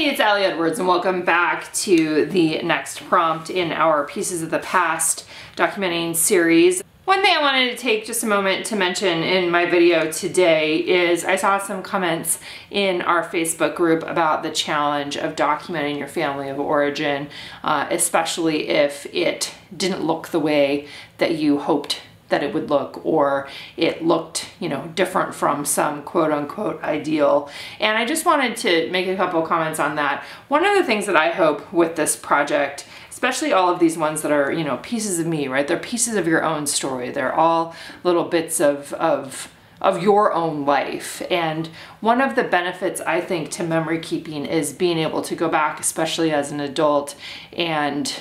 it's Allie Edwards, and welcome back to the next prompt in our Pieces of the Past documenting series. One thing I wanted to take just a moment to mention in my video today is I saw some comments in our Facebook group about the challenge of documenting your family of origin, especially if it didn't look the way that you hoped that it would look, or it looked, different from some quote-unquote ideal. And I just wanted to make a couple comments on that. One of the things that I hope with this project, especially all of these ones that are, pieces of me, right? They're pieces of your own story. They're all little bits of your own life. And one of the benefits, I think, to memory keeping is being able to go back, especially as an adult, and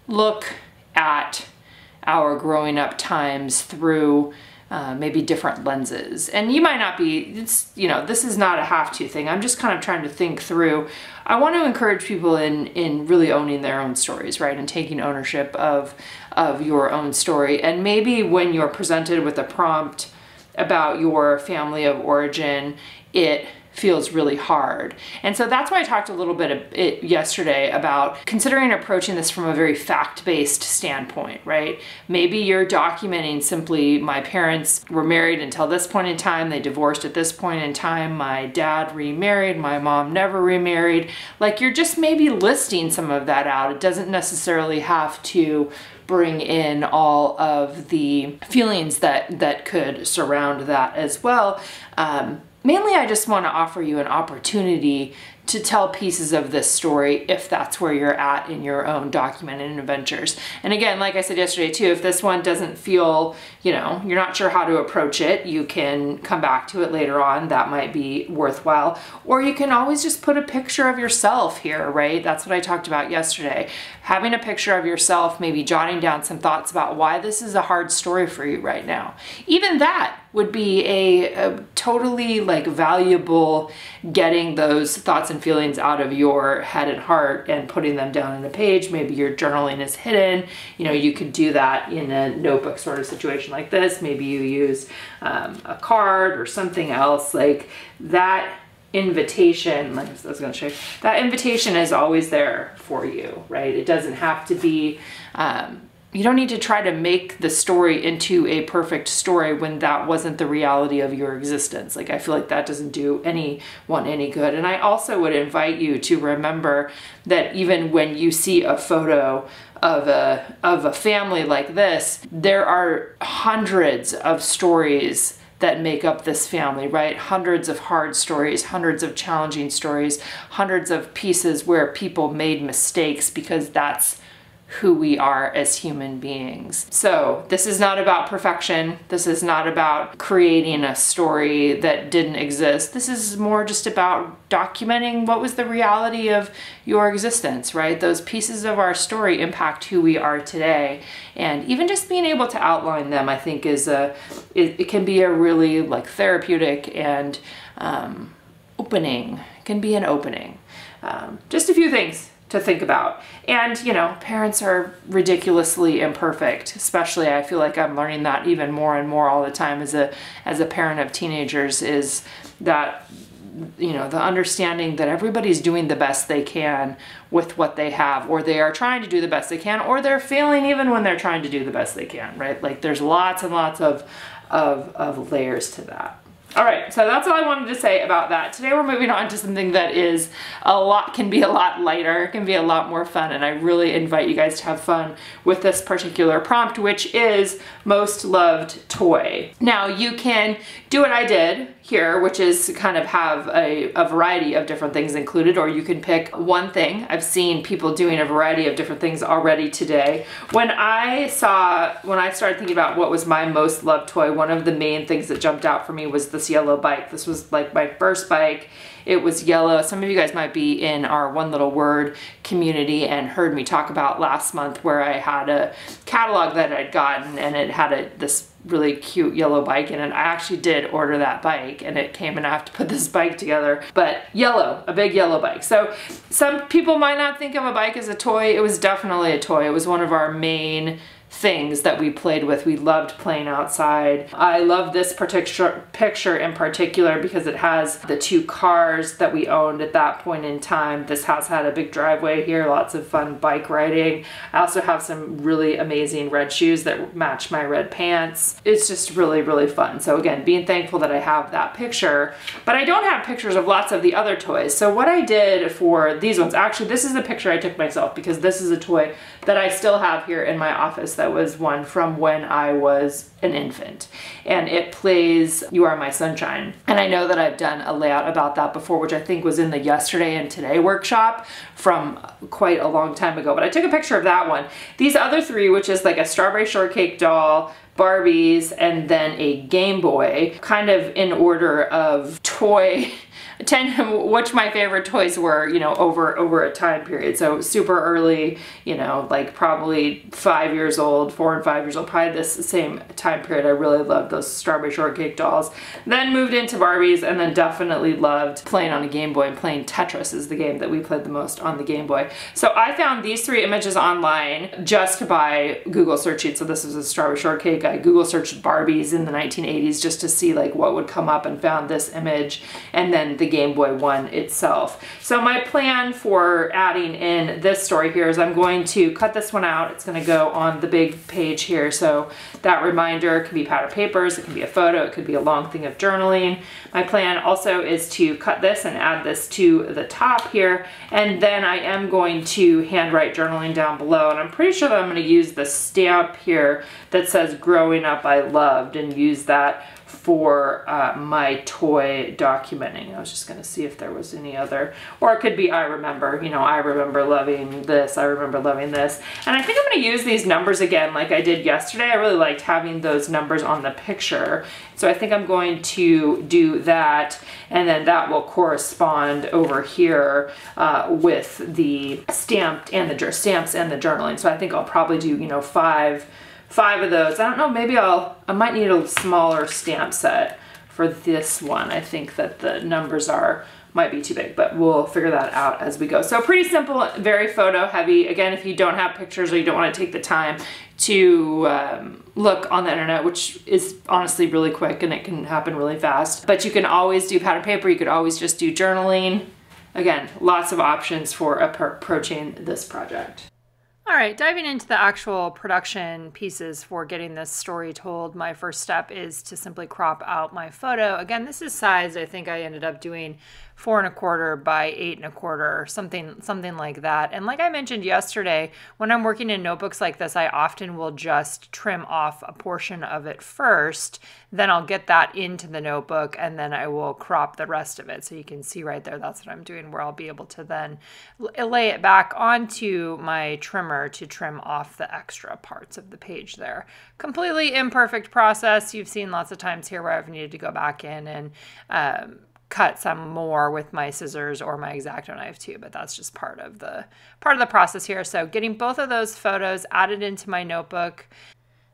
look at our growing up times through maybe different lenses. And you might not be, this is not a have-to thing. I'm just kind of trying to think through. I want to encourage people in really owning their own stories, right? And taking ownership of your own story. And maybe when you're presented with a prompt about your family of origin, it feels really hard. And so that's why I talked a little bit yesterday about considering approaching this from a very fact-based standpoint, right? Maybe you're documenting simply, my parents were married until this point in time, they divorced at this point in time, my dad remarried, my mom never remarried. Like, you're just maybe listing some of that out. It doesn't necessarily have to bring in all of the feelings that could surround that as well. Mainly, I just want to offer you an opportunity to tell pieces of this story if that's where you're at in your own documenting adventures. And again, like I said yesterday too, if this one doesn't feel, you're not sure how to approach it, you can come back to it later on. That might be worthwhile. Or you can always just put a picture of yourself here, right? That's what I talked about yesterday. Having a picture of yourself, maybe jotting down some thoughts about why this is a hard story for you right now. Even that would be a totally valuable getting those thoughts and feelings out of your head and heart and putting them down in a page. Maybe your journaling is hidden. You could do that in a notebook sort of situation like this. Maybe you use a card or something else like that. Invitation, like I was going to show you, that invitation is always there for you, right? It doesn't have to be, you don't need to try to make the story into a perfect story when that wasn't the reality of your existence. Like, I feel like that doesn't do anyone any good. And I also would invite you to remember that even when you see a photo of a family like this, there are hundreds of stories that make up this family, right? Hundreds of hard stories, hundreds of challenging stories, hundreds of pieces where people made mistakes, because that's who we are as human beings. So this is not about perfection. This is not about creating a story that didn't exist. This is more just about documenting what was the reality of your existence, right? Those pieces of our story impact who we are today. And even just being able to outline them, I think it can be a really therapeutic and opening. It can be an opening. Just a few things to think about. And parents are ridiculously imperfect, especially I feel like I'm learning that even more and more all the time as a parent of teenagers, is that the understanding that everybody's doing the best they can with what they have, or they are trying to do the best they can, or they're failing even when they're trying to do the best they can, right? Like, there's lots and lots of layers to that. All right, so that's all I wanted to say about that. Today we're moving on to something that can be a lot lighter, can be a lot more fun, and I really invite you guys to have fun with this particular prompt, which is most loved toy. Now, you can do what I did here, which is kind of have a variety of different things included, or you can pick one thing. I've seen people doing a variety of different things already today. When I started thinking about what was my most loved toy, one of the main things that jumped out for me was this yellow bike. This was like my first bike. It was yellow. Some of you guys might be in our One Little Word community and heard me talk about last month where I had a catalog that I'd gotten, and it had this really cute yellow bike in it. I actually did order that bike, and it came and I have to put this bike together. But yellow, a big yellow bike. So some people might not think of a bike as a toy. It was definitely a toy. It was one of our main things that we played with. We loved playing outside. I love this picture in particular because it has the 2 cars that we owned at that point in time. This house had a big driveway here, lots of fun bike riding. I also have some really amazing red shoes that match my red pants. It's just really, really fun. So again, being thankful that I have that picture, but I don't have pictures of lots of the other toys. So what I did for these ones, actually this is a picture I took myself because this is a toy that I still have here in my office that was one from when I was an infant. And it plays You Are My Sunshine. And I know that I've done a layout about that before, which I think was in the Yesterday and Today workshop from quite a long time ago. But I took a picture of that one. These other 3, which is like a strawberry shortcake doll, Barbies, and then a Game Boy, kind of in order of toy which my favorite toys were, you know, over a time period. So super early, you know, like probably 5 years old, 4 and 5 years old, probably this same time period. I really loved those strawberry shortcake dolls. Then moved into Barbies, and then definitely loved playing on a Game Boy, and playing Tetris is the game that we played the most on the Game Boy. So I found these 3 images online just by Google searching. So this is a strawberry shortcake. I Google searched Barbies in the 1980s just to see like what would come up, and found this image, and then the Game Boy one itself. So my plan for adding in this story here is I'm going to cut this one out. It's going to go on the big page here. So that reminder can be powder papers, it can be a photo, it could be a long thing of journaling. My plan also is to cut this and add this to the top here, and then I am going to handwrite journaling down below, and I'm pretty sure that I'm going to use the stamp here that says Growing Up I Loved, and use that for my toy documenting. I was just going to see if there was any other, or it could be I remember, you know, I remember loving this, I remember loving this. And I think I'm going to use these numbers again like I did yesterday. I really liked having those numbers on the picture. So I think I'm going to do that, and then that will correspond over here with the stamps and the journaling. So I think I'll probably do, you know, five of those. I don't know, maybe I might need a smaller stamp set for this one. I think that the numbers might be too big, but we'll figure that out as we go. So pretty simple, very photo heavy. Again, if you don't have pictures or you don't want to take the time to look on the internet, which is honestly really quick and it can happen really fast, but you can always do powder paper, you could always just do journaling. Again, lots of options for approaching this project. All right, diving into the actual production pieces for getting this story told, my first step is to simply crop out my photo. Again, this is sized, I think I ended up doing 4 1/4 by 8 1/4, something like that. And like I mentioned yesterday, when I'm working in notebooks like this, I often will just trim off a portion of it first, then I'll get that into the notebook, and then I will crop the rest of it. So you can see right there, that's what I'm doing, where I'll be able to then lay it back onto my trimmer to trim off the extra parts of the page there. Completely imperfect process. You've seen lots of times here where I've needed to go back in and cut some more with my scissors or my X-Acto knife too, but that's just part of the process here. So getting both of those photos added into my notebook,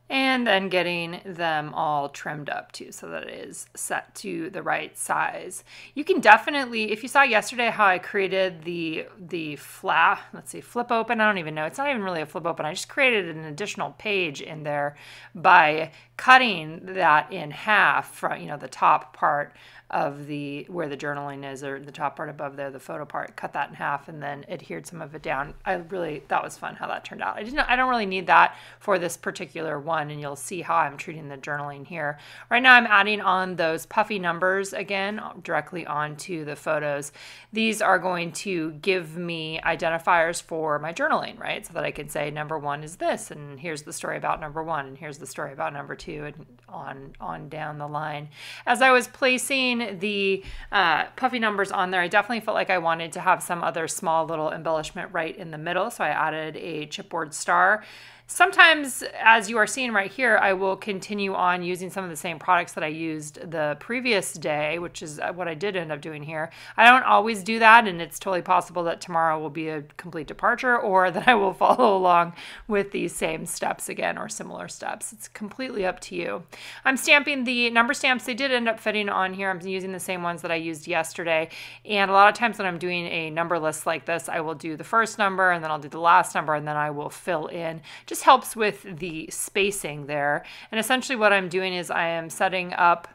and then getting them all trimmed up too, so that it is set to the right size. You can definitely, if you saw yesterday how I created the flip open, I don't even know, it's not even really a flip open, I just created an additional page in there by cutting that in half from, you know, the top part of where the journaling is, or the top part above there, the photo part, cut that in half and then adhered some of it down. That was fun how that turned out. I don't really need that for this particular one, and you'll see how I'm treating the journaling here. Right now I'm adding on those puffy numbers again directly onto the photos. These are going to give me identifiers for my journaling, right? So that I can say number 1 is this, and here's the story about number 1, and here's the story about number 2, and on down the line. As I was placing the puffy numbers on there, I definitely felt like I wanted to have some other small little embellishment right in the middle, so I added a chipboard star. Sometimes, as you are seeing right here, I will continue on using some of the same products that I used the previous day, which is what I did end up doing here. I don't always do that, and it's totally possible that tomorrow will be a complete departure, or that I will follow along with these same steps again, or similar steps. It's completely up to you. I'm stamping the number stamps. They did end up fitting on here. I'm using the same ones that I used yesterday, and a lot of times when I'm doing a number list like this, I will do the first number, and then I'll do the last number, and then I will fill in just just helps with the spacing there. And essentially what I'm doing is I am setting up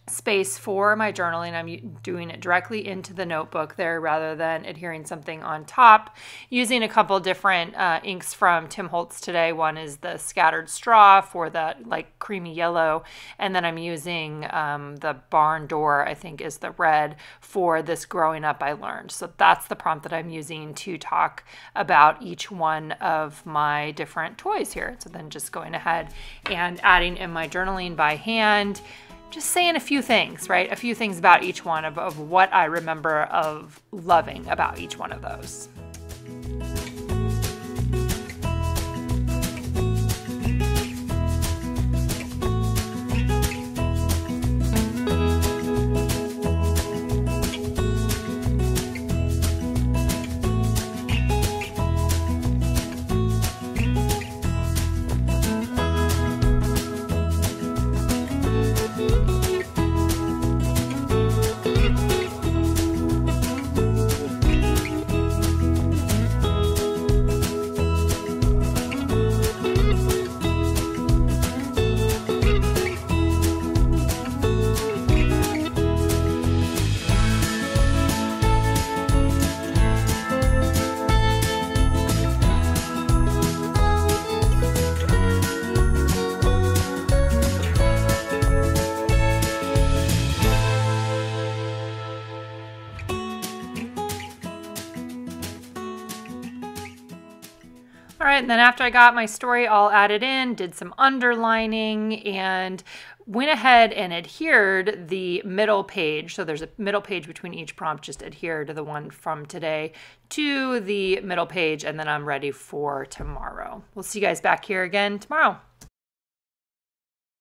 space for my journaling. I'm doing it directly into the notebook there rather than adhering something on top, using a couple different inks from Tim Holtz today. One is the Scattered Straw for that like creamy yellow, and then I'm using the Barn Door, I think is the red, for this Growing Up I Learned. So that's the prompt that I'm using to talk about each one of my different toys here. So then just going ahead and adding in my journaling by hand, just saying a few things, right? A few things about each one of what I remember of loving about each one of those. All right, and then after I got my story all added in, did some underlining, and went ahead and adhered the middle page. So there's a middle page between each prompt, just adhere to the one from today to the middle page, and then I'm ready for tomorrow. We'll see you guys back here again tomorrow.